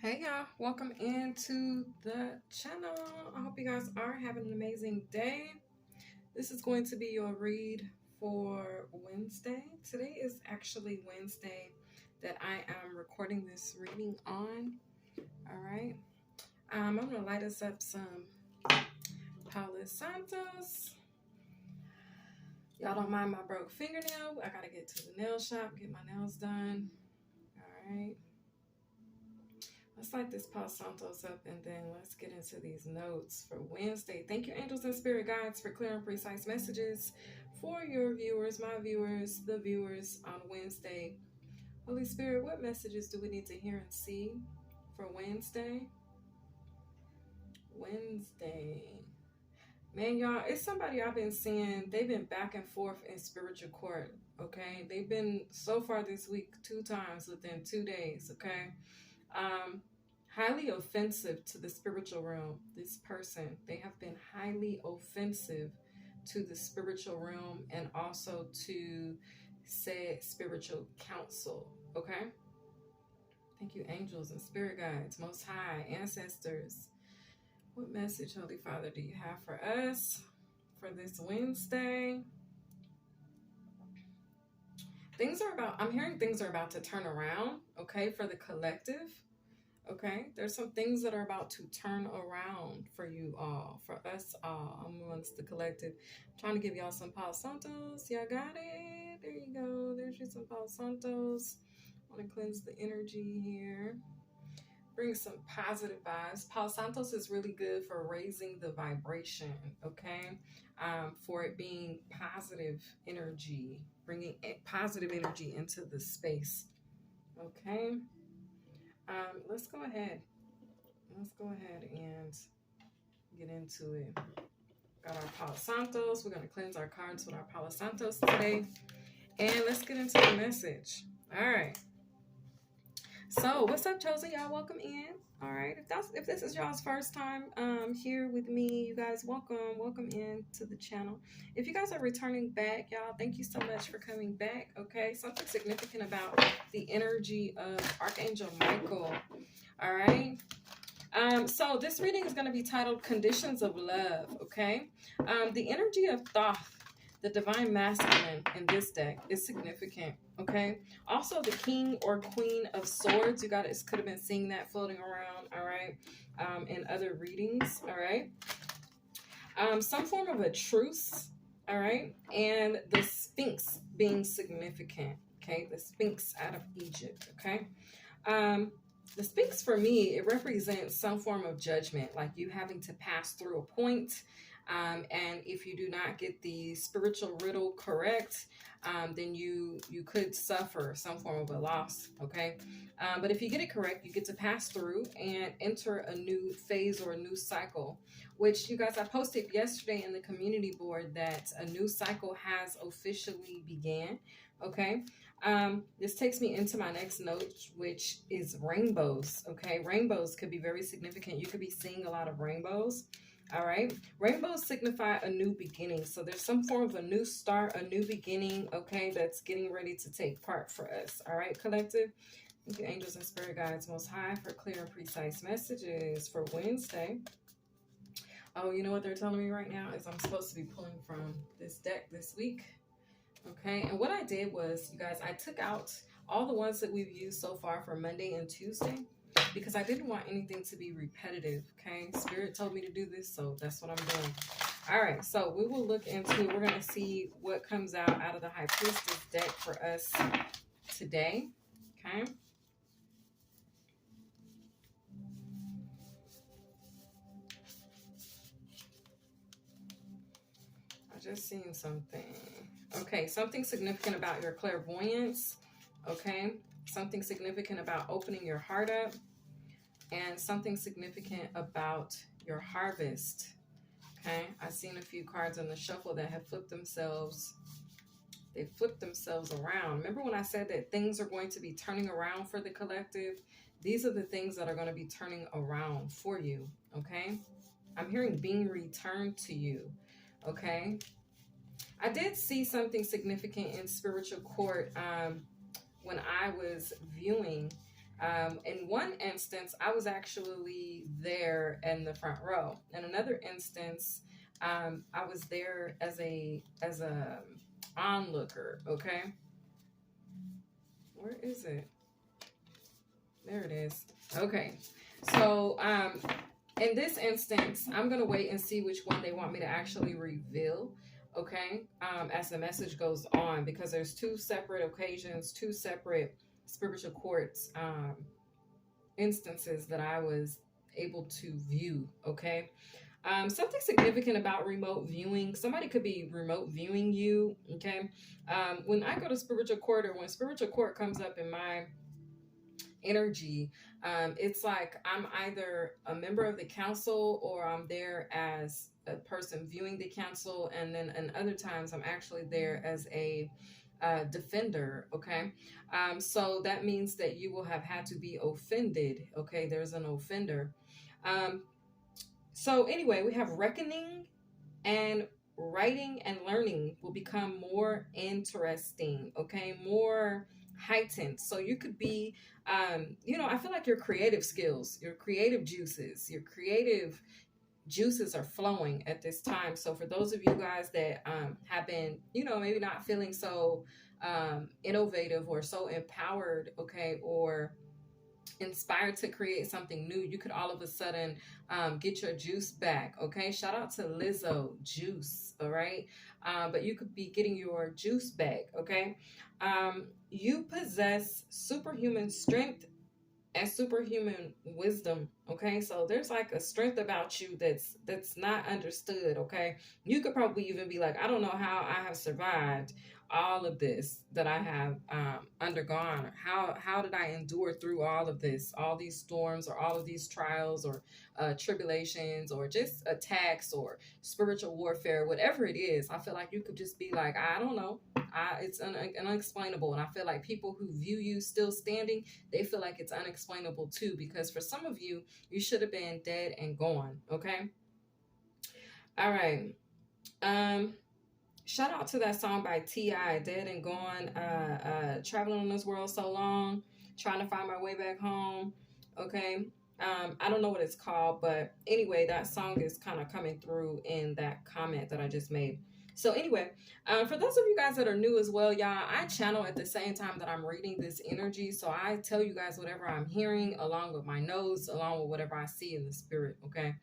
Hey y'all, welcome into the channel. I hope you guys are having an amazing day. This is going to be your read for Wednesday. Today is actually Wednesday that I am recording this reading on. All right. I'm going to light us up some Palo Santos. Y'all don't mind my broke fingernail. I got to get to the nail shop, get my nails done. All right. Let's light this Palo Santos up and then let's get into these notes for Wednesday. Thank you, angels and spirit guides, for clear and precise messages for your viewers, my viewers, the viewers on Wednesday. Holy Spirit, what messages do we need to hear and see for Wednesday? Man, y'all, it's somebody I've been seeing. They've been back and forth in spiritual court, okay? They've been so far this week 2 times within 2 days, okay? Um, Highly offensive to the spiritual realm. This person, they have been highly offensive to the spiritual realm and also to said spiritual counsel. Okay. Thank you, angels and spirit guides, most high, ancestors. What message, Holy Father, do you have for us for this Wednesday? I'm hearing things are about to turn around, okay, for the collective. Okay, there's some things that are about to turn around for you all, for us all, amongst the collective. I'm trying to give y'all some Palo Santos. Y'all got it? There you go. There's your some Palo Santos. I want to cleanse the energy here. Bring some positive vibes. Palo Santos is really good for raising the vibration, okay? For it being positive energy, bringing positive energy into the space, okay? Let's go ahead. Let's go ahead and get into it. Got our Palo Santos. We're going to cleanse our cards with our Palo Santos today. And let's get into the message. All right. So, what's up, Chosen? Y'all welcome in. All right. If this is y'all's first time here with me, you guys welcome in to the channel. If you guys are returning back, y'all, thank you so much for coming back. Okay. Something significant about the energy of Archangel Michael. All right. So this reading is going to be titled Conditions of Love, okay? The energy of Thoth, the divine masculine in this deck, is significant, okay? Also, the king or queen of swords, you guys could have been seeing that floating around, all right, in other readings, all right? Some form of a truce, all right? And the Sphinx being significant, okay? The Sphinx out of Egypt, okay? The Sphinx for me, it represents some form of judgment, like you having to pass through a point. And if you do not get the spiritual riddle correct, then you could suffer some form of a loss, okay? But if you get it correct, you get to pass through and enter a new phase or a new cycle, which you guys, I posted yesterday in the community board that a new cycle has officially began, okay? This takes me into my next note, which is rainbows. Okay, rainbows could be very significant. You could be seeing a lot of rainbows. All right, rainbows signify a new beginning. So there's some form of a new start, a new beginning. Okay, that's getting ready to take part for us. All right, collective. Thank you, angels and spirit guides, most high, for clear and precise messages for Wednesday. Oh, you know what they're telling me right now is I'm supposed to be pulling from this deck this week. Okay, and what I did was, you guys, I took out all the ones that we've used so far for Monday and Tuesday because I didn't want anything to be repetitive. Okay, Spirit told me to do this, so that's what I'm doing. All right, so we will look into, we're going to see what comes out of the High Priestess deck for us today. Okay. I just seen something. Okay, something significant about your clairvoyance. Okay, something significant about opening your heart up, and something significant about your harvest. Okay, I've seen a few cards on the shuffle that have flipped themselves. They flipped themselves around. Remember when I said that things are going to be turning around for the collective? These are the things that are going to be turning around for you. Okay, I'm hearing being returned to you. Okay, I did see something significant in spiritual court when I was viewing In one instance, I was actually there in the front row. In another instance, I was there as a onlooker. Okay, where is it? There it is. Okay, so in this instance, I'm gonna wait and see which one they want me to actually reveal. Okay, as the message goes on, because there's two separate occasions, two separate spiritual courts instances that I was able to view. Okay, something significant about remote viewing. Somebody could be remote viewing you. Okay, when I go to spiritual court, or when spiritual court comes up in my energy, it's like I'm either a member of the council or I'm there as a person viewing the council, and then in other times I'm actually there as a defender. Okay, so that means that you will have had to be offended. Okay, there's an offender. um, so anyway, we have reckoning, and writing and learning will become more interesting. Okay, more heightened. So you could be, I feel like your creative skills, your creative juices, your creative juices are flowing at this time. So for those of you guys that have been, maybe not feeling so innovative or so empowered, okay, or inspired to create something new, you could all of a sudden get your juice back. Okay, shout out to Lizzo Juice. All right, but you could be getting your juice back. Okay, you possess superhuman strength and superhuman wisdom. Okay, so there's like a strength about you that's not understood. Okay, you could probably even be like, I don't know how I have survived all of this that I have undergone. How did I endure through all of this, all these storms, or all of these trials, or tribulations, or just attacks, or spiritual warfare, whatever it is. I feel like you could just be like, I don't know. It's unexplainable. And I feel like people who view you still standing, they feel like it's unexplainable too, because for some of you, you should have been dead and gone. Okay. All right. Shout out to that song by T.I., Dead and Gone. Traveling in this world so long, trying to find my way back home. Okay. I don't know what it's called, but anyway, that song is kind of coming through in that comment that I just made. So anyway, for those of you guys that are new as well, y'all, I channel at the same time that I'm reading this energy. So I tell you guys whatever I'm hearing, along with my notes, along with whatever I see in the spirit. Okay.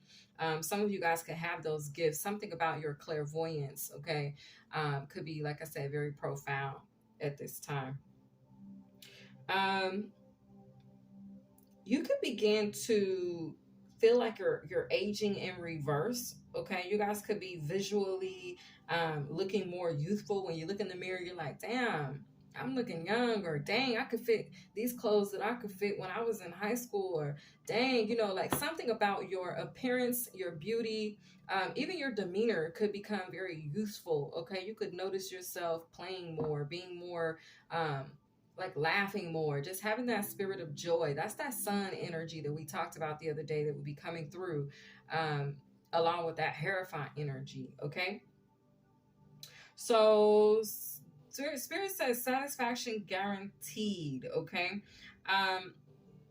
Some of you guys could have those gifts. Something about your clairvoyance, okay, could be, like I said, very profound at this time. You could begin to feel like you're aging in reverse. Okay, you guys could be visually looking more youthful. When you look in the mirror, you're like, damn, I'm looking young, or dang, I could fit these clothes that I could fit when I was in high school, or dang, like something about your appearance, your beauty, even your demeanor could become very youthful. Okay, you could notice yourself playing more, being more like laughing more, just having that spirit of joy. That's that sun energy that we talked about the other day that would be coming through, along with that Hierophant energy. Okay, so Spirit says satisfaction guaranteed. Okay,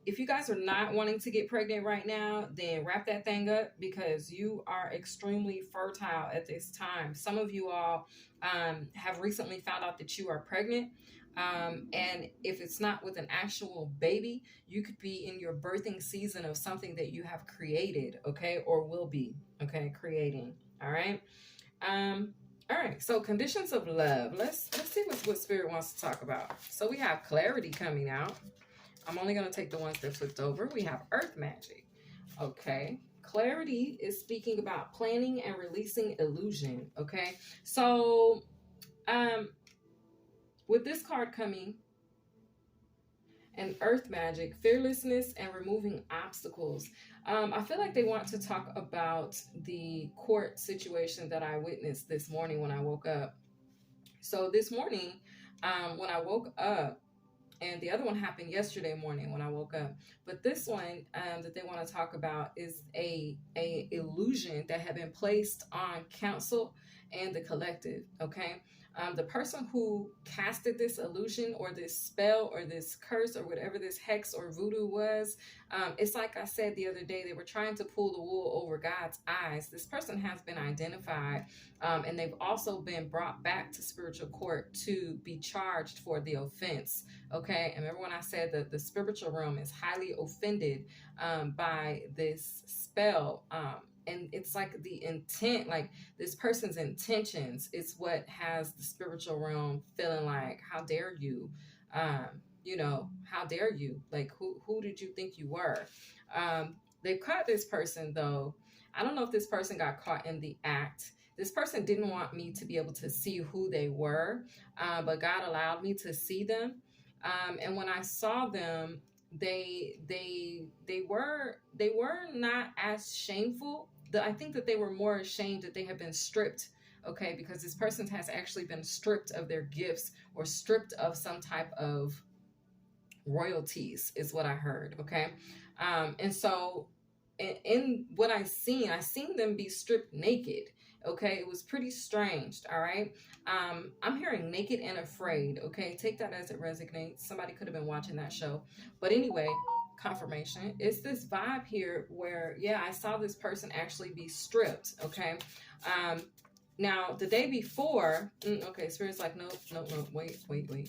if you guys are not wanting to get pregnant right now, then wrap that thing up, because you are extremely fertile at this time. Some of you all have recently found out that you are pregnant. And if it's not with an actual baby, you could be in your birthing season of something that you have created, okay, or will be, okay, creating. All right. All right. So conditions of love. Let's see what Spirit wants to talk about. So we have clarity coming out. I'm only going to take the ones that flipped over. We have earth magic. Okay. Clarity is speaking about planning and releasing illusion. Okay. So, with this card coming, and earth magic, fearlessness and removing obstacles. I feel like they want to talk about the court situation that I witnessed this morning when I woke up. So this morning, when I woke up, and the other one happened yesterday morning when I woke up. But this one that they want to talk about is a illusion that had been placed on council and the collective. Okay. The person who casted this illusion or this spell or this curse or whatever this hex or voodoo was, it's like I said the other day, they were trying to pull the wool over God's eyes. This person has been identified, and they've also been brought back to spiritual court to be charged for the offense. Okay, and remember when I said that the spiritual realm is highly offended by this spell. And it's like the intent, like this person's intentions is what has the spiritual realm feeling like, how dare you? How dare you? Like, who did you think you were? They caught this person, though. I don't know if this person got caught in the act. This person didn't want me to be able to see who they were, but God allowed me to see them. And when I saw them, they were not as shameful. I think that they were more ashamed that they had been stripped. Okay, because this person has actually been stripped of their gifts or stripped of some type of royalties, is what I heard. Okay, and so in what I seen them be stripped naked. Okay, it was pretty strange. All right, I'm hearing naked and afraid. Okay, take that as it resonates. Somebody could have been watching that show, but anyway, confirmation. It's this vibe here where, yeah, I saw this person actually be stripped. Okay, now the day before, okay, Spirit's like, nope, wait.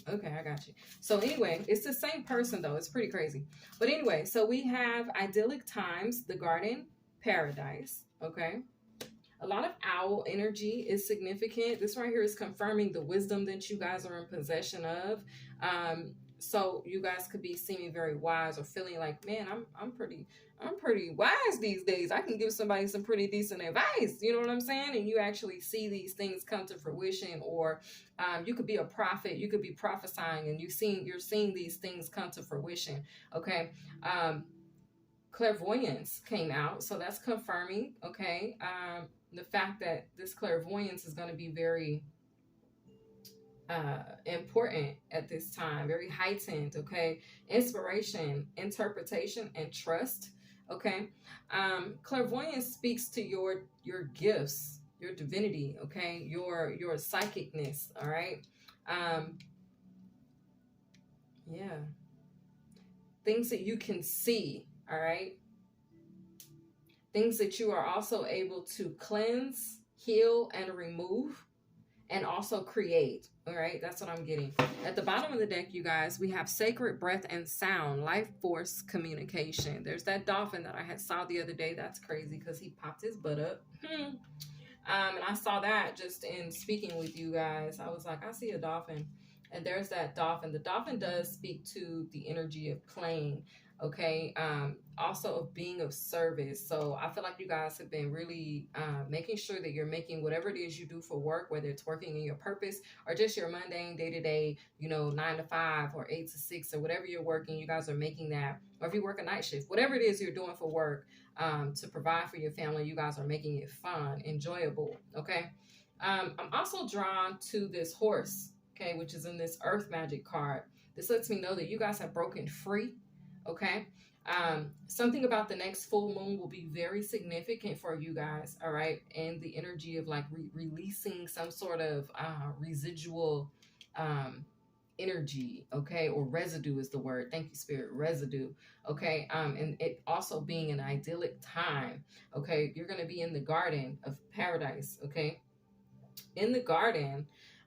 Okay, I got you. So anyway, it's the same person though. It's pretty crazy. But anyway, so we have idyllic times, the garden, paradise. Okay. A lot of owl energy is significant. This right here is confirming the wisdom that you guys are in possession of. So you guys could be seeming very wise or feeling like, man, I'm pretty wise these days. I can give somebody some pretty decent advice. You know what I'm saying? And you actually see these things come to fruition, or you could be a prophet. You could be prophesying, and you're seeing these things come to fruition. Okay. Clairvoyance came out, so that's confirming. Okay. The fact that this clairvoyance is going to be very important at this time, very heightened. Okay. Inspiration, interpretation, and trust. Okay. Clairvoyance speaks to your gifts, your divinity. Okay. Your psychicness. All right. Yeah. Things that you can see. All right. Things that you are also able to cleanse, heal, and remove, and also create. All right, that's what I'm getting. At the bottom of the deck, you guys, we have sacred breath and sound, life force communication. There's that dolphin that I had saw the other day. That's crazy because he popped his butt up. And I saw that just in speaking with you guys. I was like, I see a dolphin. And there's that dolphin. The dolphin does speak to the energy of playing. Okay, also of being of service. So I feel like you guys have been really making sure that you're making whatever it is you do for work, whether it's working in your purpose or just your mundane day-to-day, 9 to 5 or 8 to 6 or whatever you're working, you guys are making that. Or if you work a night shift, whatever it is you're doing for work to provide for your family, you guys are making it fun, enjoyable. Okay, I'm also drawn to this horse, okay, which is in this earth magic card. This lets me know that you guys have broken free. Okay. Something about the next full moon will be very significant for you guys. All right. And the energy of like releasing some sort of residual energy. Okay. Or residue is the word. Thank you, Spirit. Residue. Okay. And it also being an idyllic time. Okay. You're going to be in the garden of paradise. Okay. In the garden,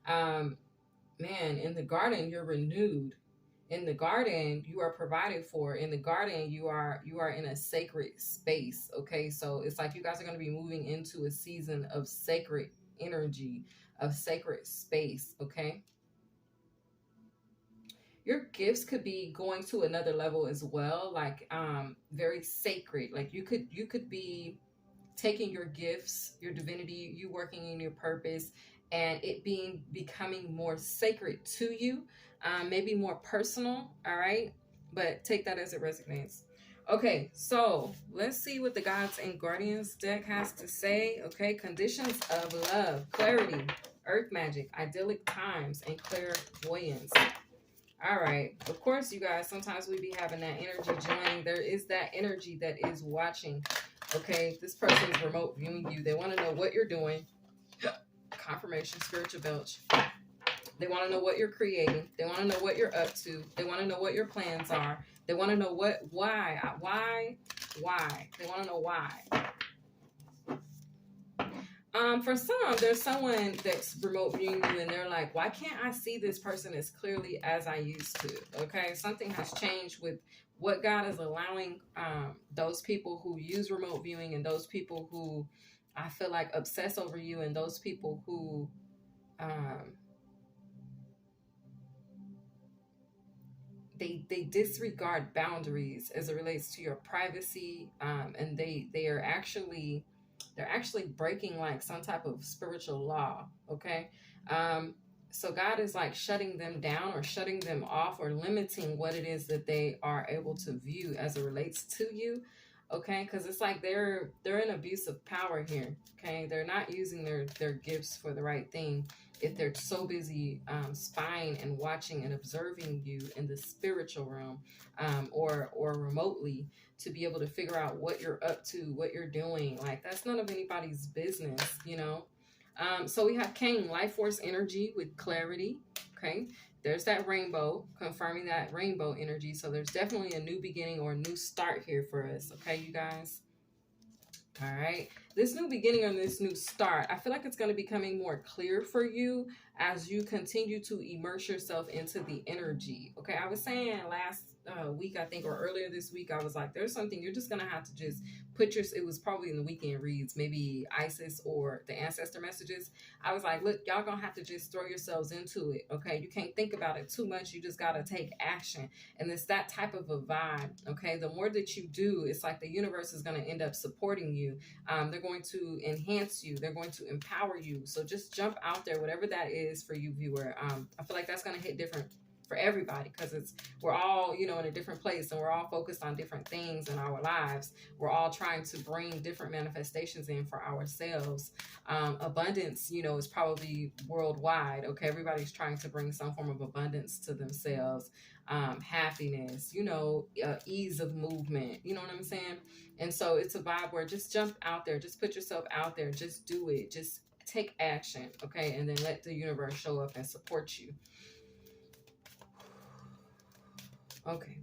in the garden, you're renewed. In the garden, you are provided for. In the garden, you are in a sacred space. Okay, so it's like you guys are going to be moving into a season of sacred energy, of sacred space. Okay, your gifts could be going to another level as well, like very sacred. Like you could be taking your gifts, your divinity, you working in your purpose, and it becoming more sacred to you. Maybe more personal. All right, but take that as it resonates. Okay, so let's see what the Gods and Guardians deck has to say. Okay, conditions of love, clarity, earth magic, idyllic times, and clairvoyance. All right, of course, you guys, sometimes we be having that energy joining. There is that energy that is watching. Okay, this person's remote viewing you. They want to know what you're doing. Confirmation, spiritual belch. They want to know what you're creating. They want to know what you're up to. They want to know what your plans are. They want to know why. They want to know why. For some, there's someone that's remote viewing you and they're like, why can't I see this person as clearly as I used to? Okay, something has changed with what God is allowing those people who use remote viewing and those people who I feel like obsess over you and those people who they disregard boundaries as it relates to your privacy, and they're actually breaking like some type of spiritual law. Okay, so God is like shutting them down or shutting them off or limiting what it is that they are able to view as it relates to you. Okay, because it's like they're in abuse of power here. Okay, they're not using their gifts for the right thing if they're so busy spying and watching and observing you in the spiritual realm, or remotely, to be able to figure out what you're up to, what you're doing. Like, that's none of anybody's business, you know. So we have Cain, life force energy with clarity. Okay, there's that rainbow, confirming that rainbow energy. So there's definitely a new beginning or a new start here for us. Okay, you guys. All right, this new beginning or this new start, I feel like it's going to be becoming more clear for you as you continue to immerse yourself into the energy. Okay, I was saying last week, I think, or earlier this week, I was like, there's something you're just going to have to just put your, it was probably in the weekend reads, maybe Isis or the ancestor messages. I was like, look, y'all going to have to just throw yourselves into it. Okay, you can't think about it too much. You just got to take action. And it's that type of a vibe. Okay, the more that you do, it's like the universe is going to end up supporting you. They're going to enhance you. They're going to empower you. So just jump out there, whatever that is for you, viewer. I feel like that's going to hit different for everybody because we're all, you know, in a different place and we're all focused on different things in our lives. We're all trying to bring different manifestations in for ourselves. Abundance, you know, is probably worldwide. Okay, everybody's trying to bring some form of abundance to themselves. Happiness, you know, ease of movement, you know what I'm saying? And so it's a vibe where just jump out there, just put yourself out there, just do it, just take action, okay? And then let the universe show up and support you. Okay.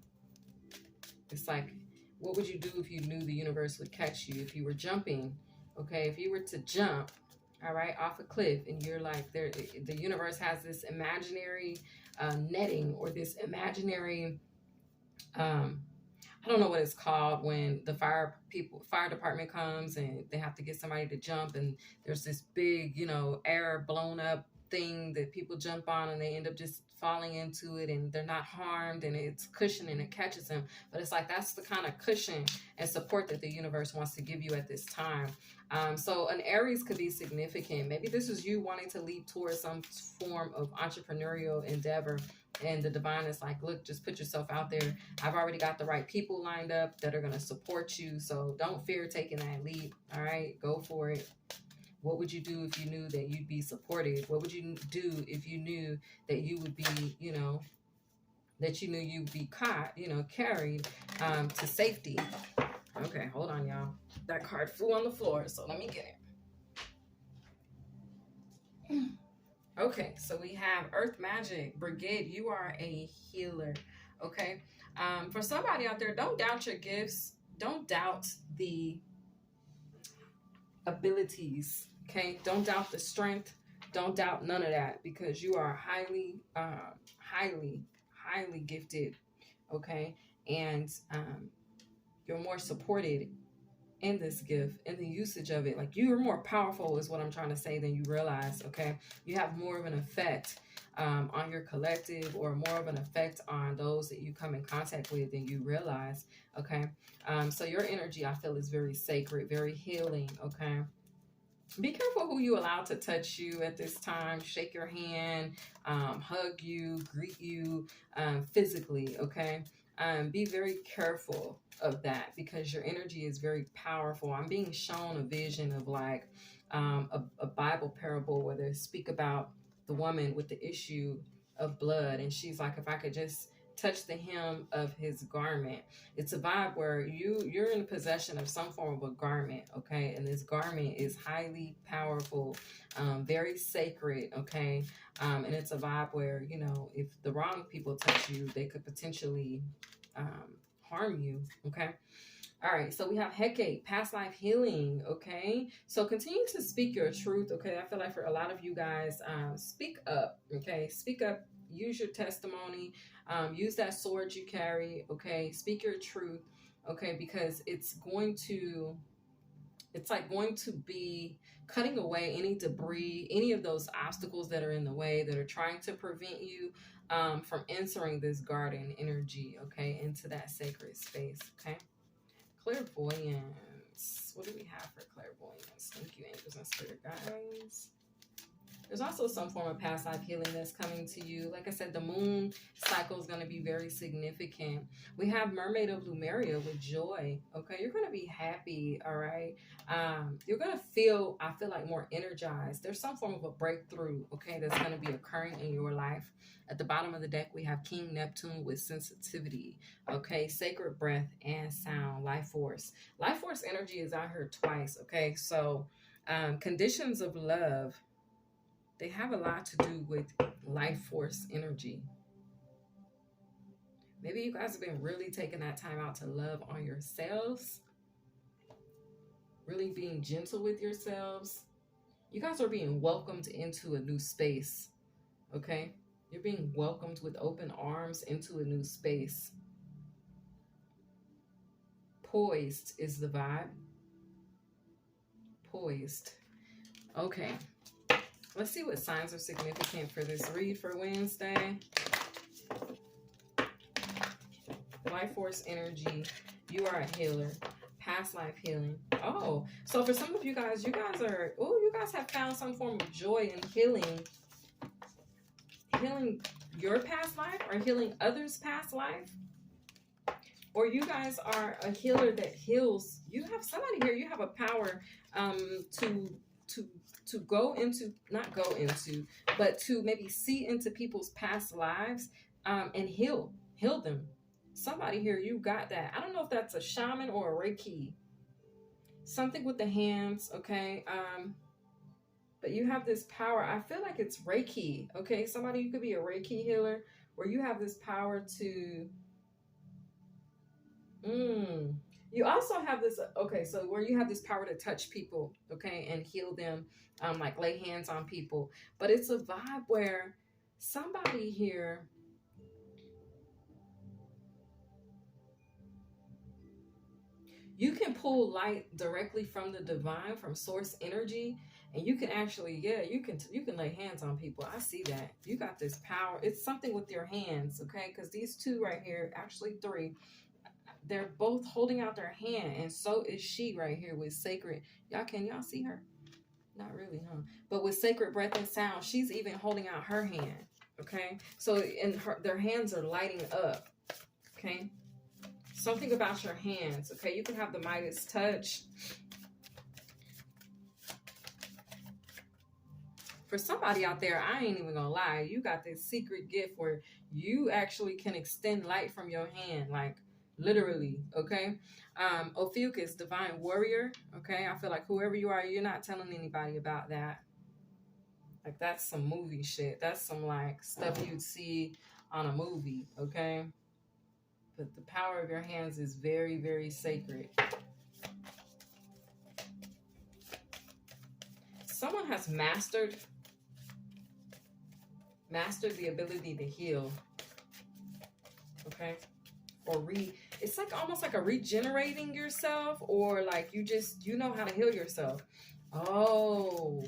It's like, what would you do if you knew the universe would catch you? If you were jumping, okay? If you were to jump, all right, off a cliff, and you're like, there, the universe has this imaginary netting or this imaginary, I don't know what it's called when the fire department comes and they have to get somebody to jump, and there's this big, you know, air blown up thing that people jump on and they end up just falling into it and they're not harmed and it's cushion and it catches them. But it's like, that's the kind of cushion and support that the universe wants to give you at this time. So an Aries could be significant. Maybe this is you wanting to lead towards some form of entrepreneurial endeavor. And the divine is like, look, just put yourself out there. I've already got the right people lined up that are going to support you. So don't fear taking that leap. All right, go for it. What would you do if you knew that you'd be supported? What would you do if you knew that you would be, you know, that you knew you'd be caught, you know, carried to safety? Okay, hold on, y'all. That card flew on the floor, so let me get it. Okay, so we have Earth Magic. Brigade, you are a healer, okay? For somebody out there, don't doubt your gifts. Don't doubt the abilities, okay? Don't doubt the strength. Don't doubt none of that because you are highly, highly gifted, okay? And you're more supported in this gift, in the usage of it. Like, you are more powerful is what I'm trying to say than you realize, okay? You have more of an effect on your collective, or more of an effect on those that you come in contact with than you realize, okay? So your energy, I feel, is very sacred, very healing, okay? Be careful who you allow to touch you at this time, shake your hand, hug you, greet you physically, okay? Be very careful of that because your energy is very powerful. I'm being shown a vision of like a Bible parable where they speak about the woman with the issue of blood. And she's like, if I could just touch the hem of his garment. It's a vibe where you're in possession of some form of a garment, okay? And this garment is highly powerful, very sacred, okay? And it's a vibe where, you know, if the wrong people touch you, they could potentially harm you, okay? All right, so we have Hecate, past life healing, okay? So continue to speak your truth, okay? I feel like for a lot of you guys, speak up, okay? Speak up, use your testimony, use that sword you carry, okay? Speak your truth, okay? Because it's like going to be cutting away any debris, any of those obstacles that are in the way that are trying to prevent you from entering this garden energy, okay? Into that sacred space, okay? Clairvoyance. What do we have for clairvoyance? Thank you, angels and spirit guides. There's also some form of past life healing that's coming to you. Like I said, the moon cycle is going to be very significant. We have Mermaid of Lumeria with joy. Okay, you're going to be happy. All right, you're going to feel, I feel like, more energized. There's some form of a breakthrough, okay, that's going to be occurring in your life. At the bottom of the deck, we have King Neptune with sensitivity. Okay, sacred breath and sound, life force. Life force energy is out here twice. Okay, so conditions of love, they have a lot to do with life force energy. Maybe you guys have been really taking that time out to love on yourselves, really being gentle with yourselves. You guys are being welcomed into a new space, okay? You're being welcomed with open arms into a new space. Poised is the vibe. Poised. Okay. Let's see what signs are significant for this read for Wednesday. Life force energy. You are a healer. Past life healing. Oh, so for some of you guys have found some form of joy in healing. Healing your past life or healing others' past life. Or you guys are a healer that heals. You have somebody here, you have a power to go into, not go into, but to maybe see into people's past lives and heal them. Somebody here, you got that. I don't know if that's a shaman or a Reiki. Something with the hands, okay? But you have this power. I feel like it's Reiki, okay? Somebody, you could be a Reiki healer where you have this power to... You also have this, okay, so where you have this power to touch people, okay, and heal them, like lay hands on people. But it's a vibe where somebody here, you can pull light directly from the divine, from source energy, and you can actually, yeah, you can lay hands on people. I see that. You got this power. It's something with your hands, okay? Because these two right here, actually three, they're both holding out their hand, and so is she right here with sacred. Can y'all see her? Not really, huh? But with sacred breath and sound, she's even holding out her hand, okay? So their hands are lighting up, okay? Something about your hands, okay? You can have the Midas touch. For somebody out there, I ain't even gonna lie, you got this secret gift where you actually can extend light from your hand, like literally, okay? Ophiuchus, divine warrior, okay? I feel like whoever you are, you're not telling anybody about that. Like, that's some movie shit. That's some, like, stuff you'd see on a movie, okay? But the power of your hands is very, very sacred. Someone has mastered the ability to heal, okay? Or it's like almost like a regenerating yourself, or like you know how to heal yourself. Oh,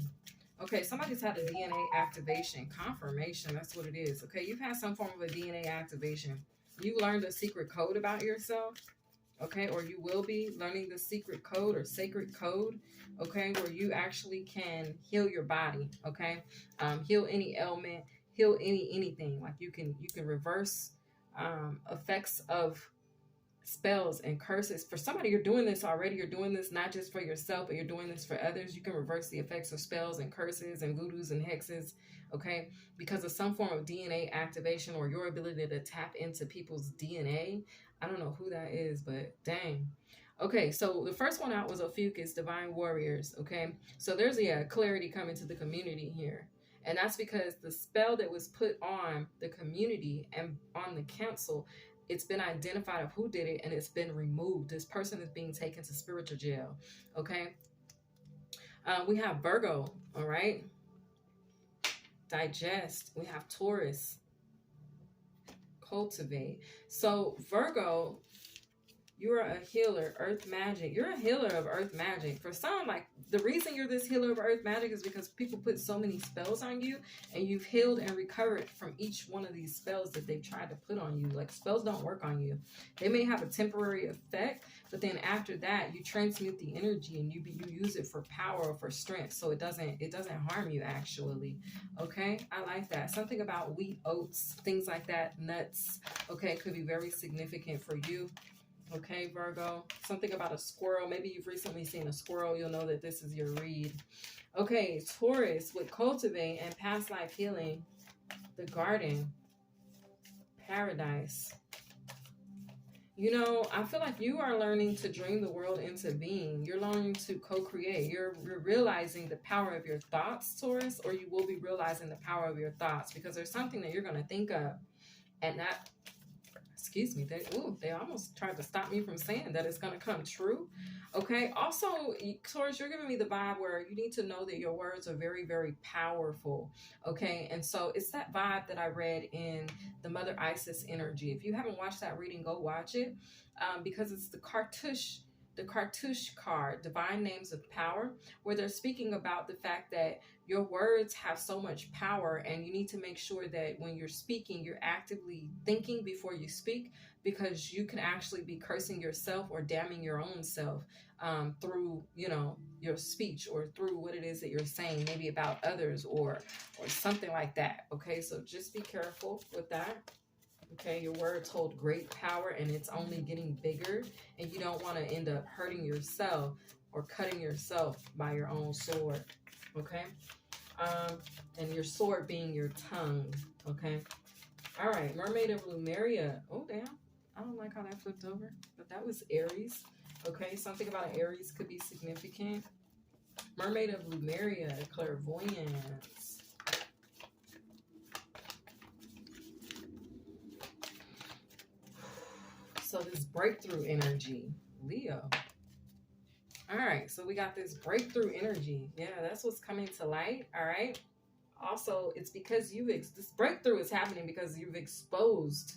okay. Somebody's had a DNA activation, confirmation. That's what it is. Okay, you've had some form of a DNA activation. You learned a secret code about yourself, okay? Or you will be learning the secret code or sacred code, okay? Where you actually can heal your body, okay? Heal any ailment, heal anything. Like you can reverse effects of spells and curses. For somebody, you're doing this already. You're doing this not just for yourself, but you're doing this for others. You can reverse the effects of spells and curses and voodoos and hexes, okay? Because of some form of DNA activation or your ability to tap into people's DNA. I don't know who that is, but dang. Okay, so the first one out was Ophiuchus, Divine Warriors, okay? So there's clarity coming to the community here. And that's because the spell that was put on the community and on the council, it's been identified of who did it and it's been removed. This person is being taken to spiritual jail. Okay. We have Virgo. All right. Digest. We have Taurus. Cultivate. So Virgo, you're a healer, earth magic. You're a healer of earth magic. For some, like, the reason you're this healer of earth magic is because people put so many spells on you and you've healed and recovered from each one of these spells that they've tried to put on you. Like, spells don't work on you. They may have a temporary effect, but then after that, you transmute the energy and you use it for power or for strength. So it doesn't harm you, actually. Okay, I like that. Something about wheat, oats, things like that, nuts. Okay, could be very significant for you. Okay, Virgo. Something about a squirrel. Maybe you've recently seen a squirrel. You'll know that this is your read. Okay, Taurus with cultivate and past life healing. The garden. Paradise. You know, I feel like you are learning to dream the world into being. You're learning to co-create. You're realizing the power of your thoughts, Taurus, or you will be realizing the power of your thoughts because there's something that you're going to think of and that, excuse me, they almost tried to stop me from saying that it's going to come true. Okay, also, Taurus, you're giving me the vibe where you need to know that your words are very, very powerful. Okay, and so it's that vibe that I read in the Mother Isis energy. If you haven't watched that reading, go watch it, because it's the Cartouche card, Divine Names of Power, where they're speaking about the fact that your words have so much power and you need to make sure that when you're speaking, you're actively thinking before you speak, because you can actually be cursing yourself or damning your own self through, you know, your speech or through what it is that you're saying, maybe about others or something like that. Okay, so just be careful with that. Okay, your words hold great power and it's only getting bigger, and you don't want to end up hurting yourself or cutting yourself by your own sword. Okay, and your sword being your tongue. Okay, all right, Mermaid of Lumeria. Oh, damn, I don't like how that flipped over, but that was Aries. Okay, something about an Aries could be significant. Mermaid of Lumeria, clairvoyance. So this breakthrough energy, Leo. All right, so we got this breakthrough energy. Yeah, that's what's coming to light. All right. Also, it's because this breakthrough is happening because you've exposed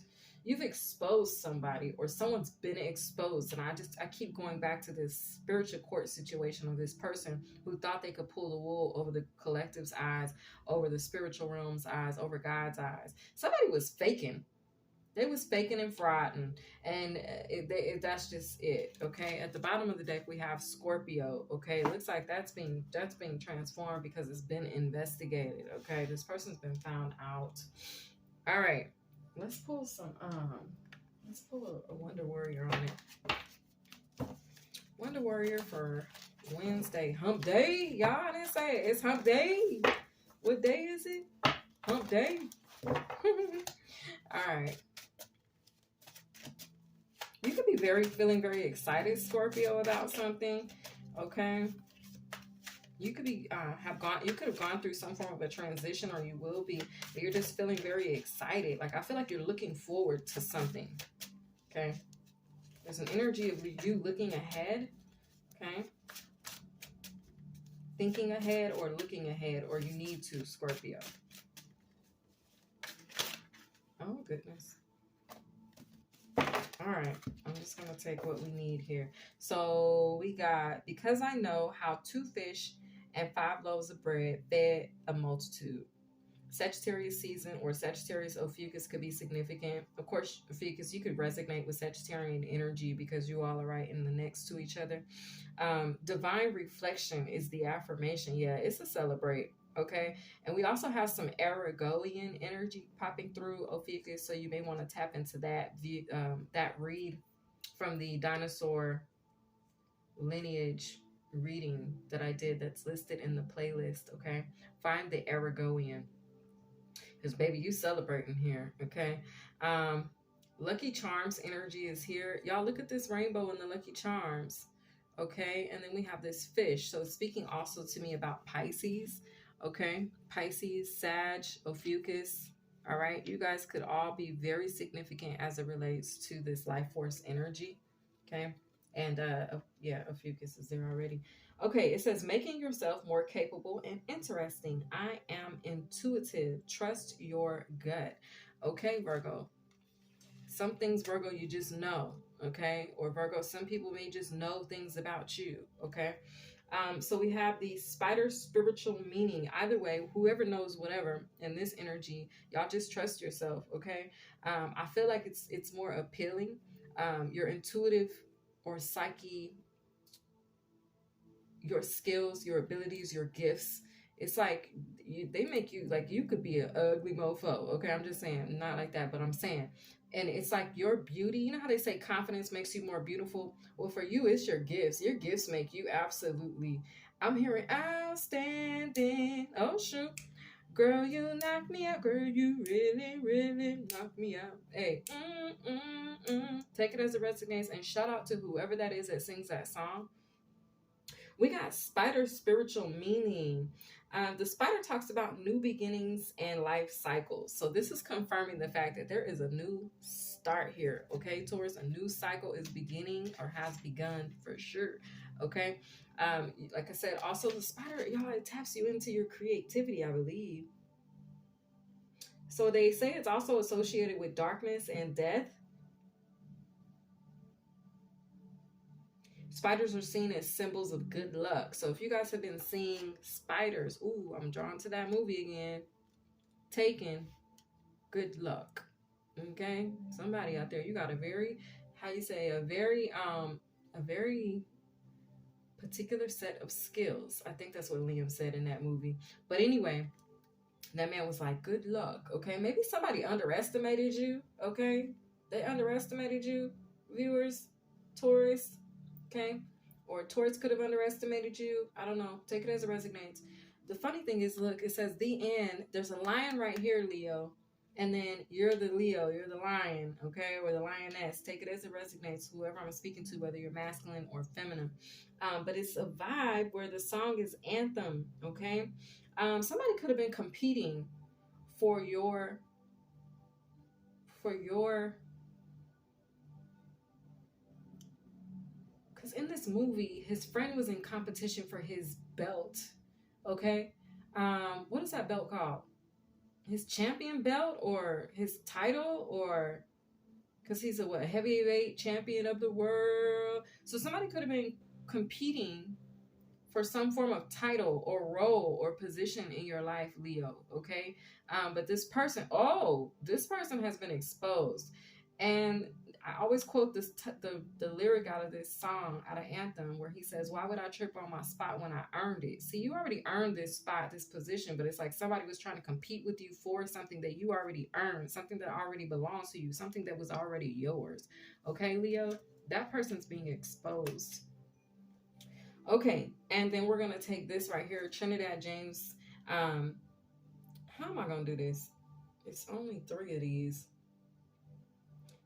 somebody or someone's been exposed. And I keep going back to this spiritual court situation of this person who thought they could pull the wool over the collective's eyes, over the spiritual realm's eyes, over God's eyes. Somebody was faking. They was faking and frauding, and that's just it. Okay, at the bottom of the deck we have Scorpio. Okay, it looks like that's being transformed because it's been investigated. Okay, this person's been found out. All right, let's pull a Wonder Warrior on it. Wonder Warrior for Wednesday, Hump Day. Y'all, I didn't say it. It's Hump Day. What day is it? Hump Day. All right. You could be feeling very excited, Scorpio, about something. Okay. You could be you could have gone through some form of a transition, or you will be, but you're just feeling very excited. Like, I feel like you're looking forward to something. Okay. There's an energy of you looking ahead. Okay. Thinking ahead or looking ahead, or you need to, Scorpio. Oh, goodness. All right, I'm just going to take what we need here. So we got, because I know how 2 fish and 5 loaves of bread fed a multitude. Sagittarius season or Sagittarius Ophiuchus could be significant. Of course, Ophiuchus, you could resonate with Sagittarian energy because you all are right in the next to each other. Divine reflection is the affirmation. Yeah, it's a celebrate. Okay, and we also have some Aragoian energy popping through Ophiuchus, so you may want to tap into that read from the dinosaur lineage reading that I did that's listed in the playlist, okay? Find the Aragoan. Because, baby, you celebrating here, okay? Um, Lucky Charms energy is here. Y'all, look at this rainbow in the Lucky Charms, okay? And then we have this fish. So, speaking also to me about Pisces, okay? Pisces, Sag, Ophiuchus, all right? You guys could all be very significant as it relates to this life force energy, okay? And yeah, Ophiuchus is there already. Okay, it says making yourself more capable and interesting. I am intuitive. Trust your gut. Okay, Virgo. Some things, Virgo, you just know. Okay, or Virgo, some people may just know things about you. Okay, so we have the spider spiritual meaning. Either way, whoever knows whatever in this energy, y'all just trust yourself. Okay, I feel like it's more appealing. Your intuitive or psyche, your skills, your abilities, your gifts. It's like they make you like you could be an ugly mofo. Okay, I'm just saying, not like that, but I'm saying, and it's like your beauty. You know how they say confidence makes you more beautiful. Well, for you, it's your gifts. Your gifts make you absolutely. I'm hearing outstanding. Oh shoot, girl, you knock me out. Girl, you really, really knock me out. Hey, take it as it resonates, and shout out to whoever that is that sings that song. We got spider spiritual meaning. The spider talks about new beginnings and life cycles. So this is confirming the fact that there is a new start here. Okay, Taurus, a new cycle is beginning or has begun for sure. Okay, like I said, also the spider, y'all, it taps you into your creativity, I believe. So they say it's also associated with darkness and death. Spiders are seen as symbols of good luck. So if you guys have been seeing spiders, ooh, I'm drawn to that movie again. Taken, good luck. Okay? Somebody out there, you got a very, how you say, a very particular set of skills. I think that's what Liam said in that movie. But anyway, that man was like, good luck. Okay? Maybe somebody underestimated you. Okay? They underestimated you, viewers, Taurus. Okay, or Taurus could have underestimated you. I don't know. Take it as it resonates. The funny thing is, look, it says the end. There's a lion right here, Leo, and then you're the Leo, you're the lion, okay, or the lioness. Take it as it resonates. Whoever I'm speaking to, whether you're masculine or feminine, but it's a vibe where the song is anthem. Okay, somebody could have been competing for your because in this movie, his friend was in competition for his belt. Okay, what is that belt called? His champion belt or his title, or because he's a heavyweight champion of the world. So somebody could have been competing for some form of title or role or position in your life, Leo. Okay, but this person has been exposed, and I always quote the lyric out of this song, out of Anthem, where he says, "Why would I trip on my spot when I earned it?" See, you already earned this spot, this position, but it's like somebody was trying to compete with you for something that you already earned, something that already belongs to you, something that was already yours. Okay, Leo, that person's being exposed. Okay, and then we're gonna take this right here, Trinidad James. How am I gonna do this? It's only 3 of these.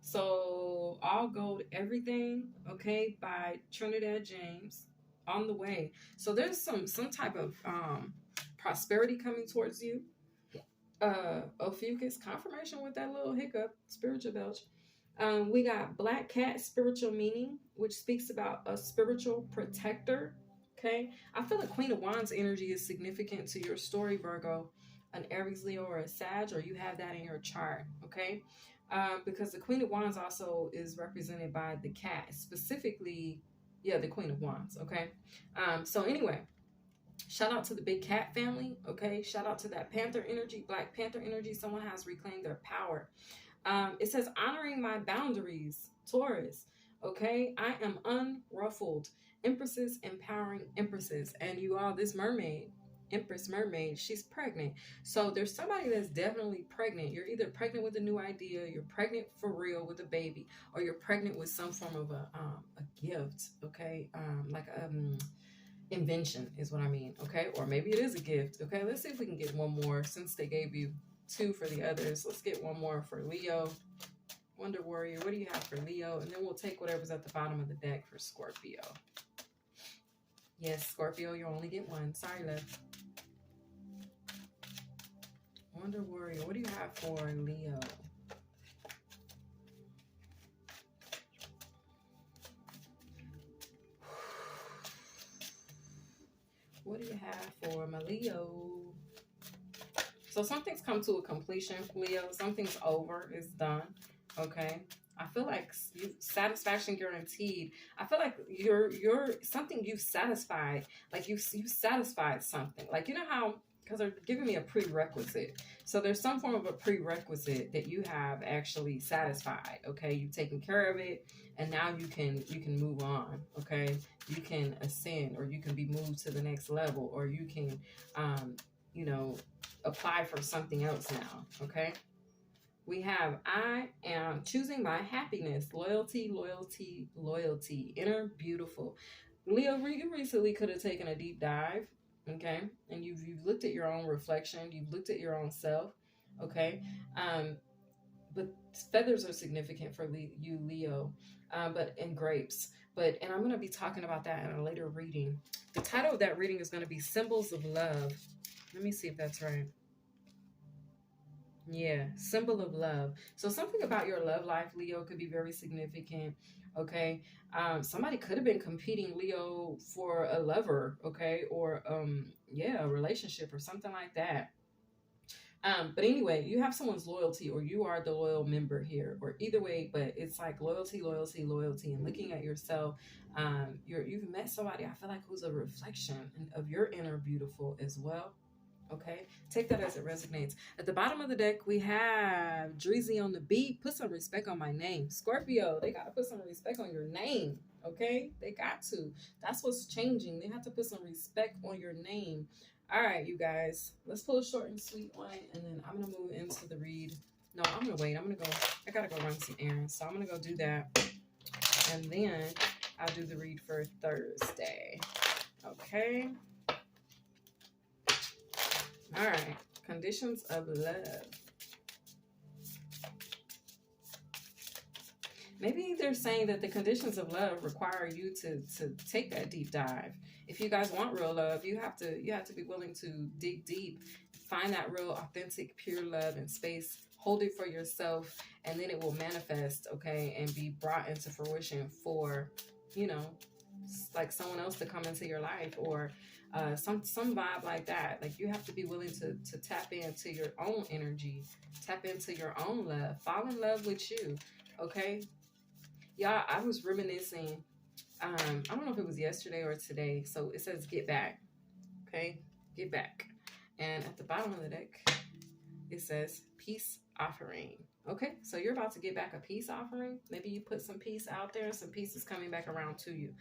So All Gold Everything, okay, by Trinidad James, On the Way. So there's some type of prosperity coming towards you. Ophiuchus, confirmation with that little hiccup, spiritual belch. We got Black Cat Spiritual Meaning, which speaks about a spiritual protector. Okay, I feel like Queen of Wands energy is significant to your story, Virgo, an Aries, Leo, or a Sag, or you have that in your chart. Okay, because the Queen of Wands also is represented by the cat, specifically, yeah, the Queen of Wands. Okay, so anyway, shout out to the big cat family. Okay, shout out to that Panther energy, Black Panther energy. Someone has reclaimed their power. It says honoring my boundaries, Taurus. Okay, I am unruffled. Empresses empowering empresses, and you are this mermaid. Empress Mermaid, she's pregnant. So there's somebody that's definitely pregnant. You're either pregnant with a new idea, you're pregnant for real with a baby, or you're pregnant with some form of a gift. Okay, like invention is what I mean. Okay, or maybe it is a gift. Okay, let's see if we can get one more since they gave you two for the others. Let's get one more for Leo. Wonder Warrior, what do you have for Leo? And then we'll take whatever's at the bottom of the deck for Scorpio. Yes, Scorpio, you only get one. Sorry, love. Wonder Warrior, what do you have for Leo? What do you have for my Leo? So something's come to a completion, Leo. Something's over. It's done. Okay. I feel like you satisfaction guaranteed. I feel like you're something you've satisfied. Like you satisfied something. Like you know how, because they're giving me a prerequisite. So there's some form of a prerequisite that you have actually satisfied. Okay, you've taken care of it, and now you can move on. Okay, you can ascend, or you can be moved to the next level, or you can you know, apply for something else now. Okay. We have, I am choosing my happiness, loyalty, loyalty, loyalty, inner beautiful. Leo, you recently could have taken a deep dive, okay? And you've looked at your own reflection, you've looked at your own self, okay? But feathers are significant for you, Leo, but in grapes. And I'm going to be talking about that in a later reading. The title of that reading is going to be Symbols of Love. Let me see if that's right. Yeah, symbol of love. So something about your love life, Leo, could be very significant. Okay. Somebody could have been competing, Leo, for a lover, okay, or yeah, a relationship or something like that. But anyway, you have someone's loyalty, or you are the loyal member here, or either way, but it's like loyalty, loyalty, loyalty, and looking at yourself. You've met somebody, I feel like, who's a reflection of your inner beautiful as well. Okay, take that as it resonates. At the bottom of the deck, we have Dreezy on the beat. Put some respect on my name. Scorpio, they got to put some respect on your name. Okay, they got to. That's what's changing. They have to put some respect on your name. All right, you guys, let's pull a short and sweet one, and then I'm going to move into the read. No, I'm going to wait. I'm going to go. I got to go run some errands, so I'm going to go do that. And then I'll do the read for Thursday. Okay. All right, conditions of love. Maybe they're saying that the conditions of love require you to take that deep dive. If you guys want real love, you have to be willing to dig deep, find that real, authentic, pure love in space, hold it for yourself, and then it will manifest, okay, and be brought into fruition for, you know, like someone else to come into your life, or some vibe like that. Like you have to be willing to tap into your own energy, tap into your own love, fall in love with you. Okay, y'all. I was reminiscing. I don't know if it was yesterday or today. So it says get back. Okay, get back. And at the bottom of the deck, it says peace offering. Okay, so you're about to get back a peace offering. Maybe you put some peace out there, some peace is coming back around to you.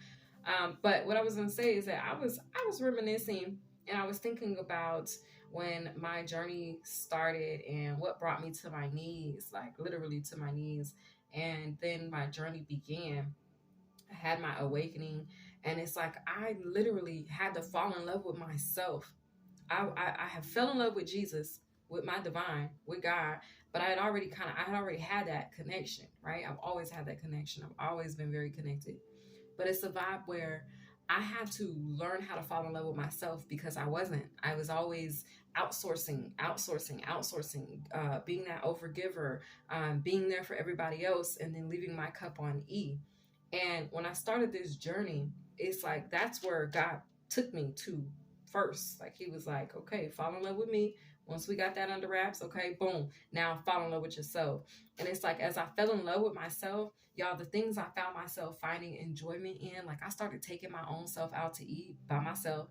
But what I was gonna say is that I was reminiscing, and I was thinking about when my journey started and what brought me to my knees, like literally to my knees. And then my journey began. I had my awakening, and it's like I literally had to fall in love with myself. I have fell in love with Jesus, with my divine, with God, but I had already had that connection, right? I've always had that connection. I've always been very connected. But it's a vibe where I had to learn how to fall in love with myself, because I wasn't. I was always outsourcing, being that overgiver, being there for everybody else, and then leaving my cup on E. And when I started this journey, it's like that's where God took me to first. Like he was like, okay, fall in love with me. Once we got that under wraps, okay, boom, now fall in love with yourself. And it's like, as I fell in love with myself, y'all, the things I found myself finding enjoyment in, like I started taking my own self out to eat by myself.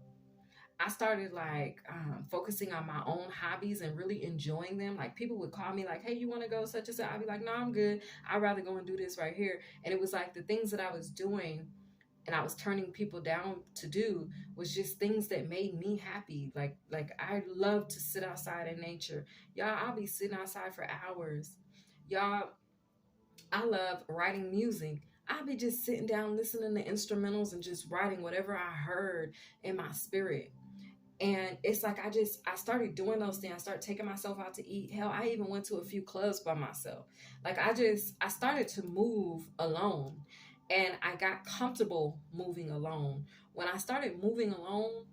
I started like focusing on my own hobbies and really enjoying them. Like people would call me like, hey, you want to go such and such? I'd be like, no, I'm good. I'd rather go and do this right here. And it was like the things that I was doing, and I was turning people down to do was just things that made me happy. Like I love to sit outside in nature. Y'all, I'll be sitting outside for hours. Y'all, I love writing music. I'll be just sitting down listening to instrumentals and just writing whatever I heard in my spirit. And it's like I started doing those things. I started taking myself out to eat. Hell, I even went to a few clubs by myself. Like I started to move alone, and I got comfortable moving alone. When I started moving alone,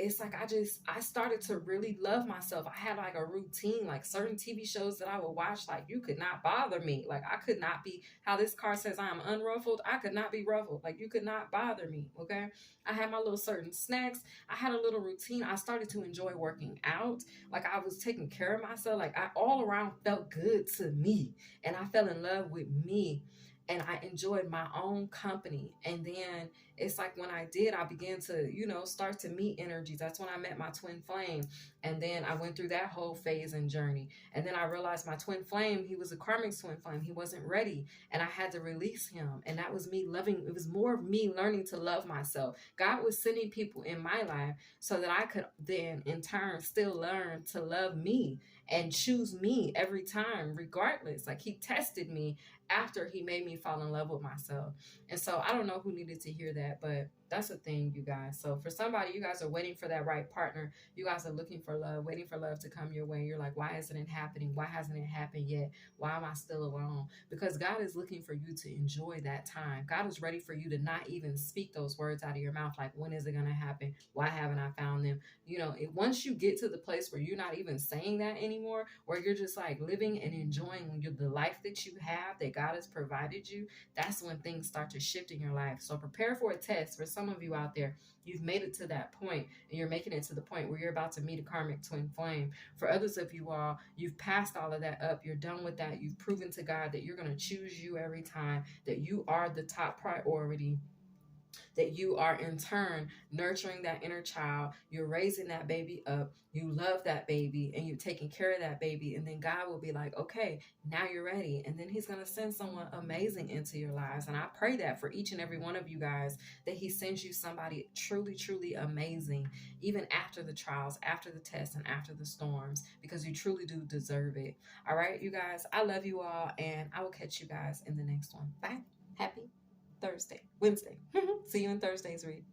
it's like I started to really love myself. I had like a routine, like certain TV shows that I would watch. Like you could not bother me. Like I could not be, how this card says I am unruffled. I could not be ruffled. Like you could not bother me. Okay. I had my little certain snacks. I had a little routine. I started to enjoy working out. Like I was taking care of myself. Like I all around felt good to me. And I fell in love with me. And I enjoyed my own company. And then it's like when I did, I began to, start to meet energies. That's when I met my twin flame. And then I went through that whole phase and journey. And then I realized my twin flame, he was a karmic twin flame. He wasn't ready. And I had to release him. And that was me loving, it was more of me learning to love myself. God was sending people in my life so that I could then in turn still learn to love me and choose me every time, regardless. Like he tested me after he made me fall in love with myself. And so I don't know who needed to hear that, but that's a thing, you guys. So for somebody, you guys are waiting for that right partner. You guys are looking for love, waiting for love to come your way. You're like, why isn't it happening? Why hasn't it happened yet? Why am I still alone? Because God is looking for you to enjoy that time. God is ready for you to not even speak those words out of your mouth. Like, when is it going to happen? Why haven't I found them? Once you get to the place where you're not even saying that anymore, where you're just like living and enjoying the life that you have, that God has provided you, that's when things start to shift in your life. So prepare for a test. For some of you out there, you've made it to that point, and you're making it to the point where you're about to meet a karmic twin flame. For others of you all, you've passed all of that up. You're done with that. You've proven to God that you're going to choose you every time, that you are the top priority, that you are in turn nurturing that inner child. You're raising that baby up. You love that baby and you're taking care of that baby. And then God will be like, okay, now you're ready. And then he's going to send someone amazing into your lives. And I pray that for each and every one of you guys, that he sends you somebody truly, truly amazing, even after the trials, after the tests, and after the storms, because you truly do deserve it. All right, you guys, I love you all, and I will catch you guys in the next one. Bye. Happy Wednesday. See you in Thursday's read.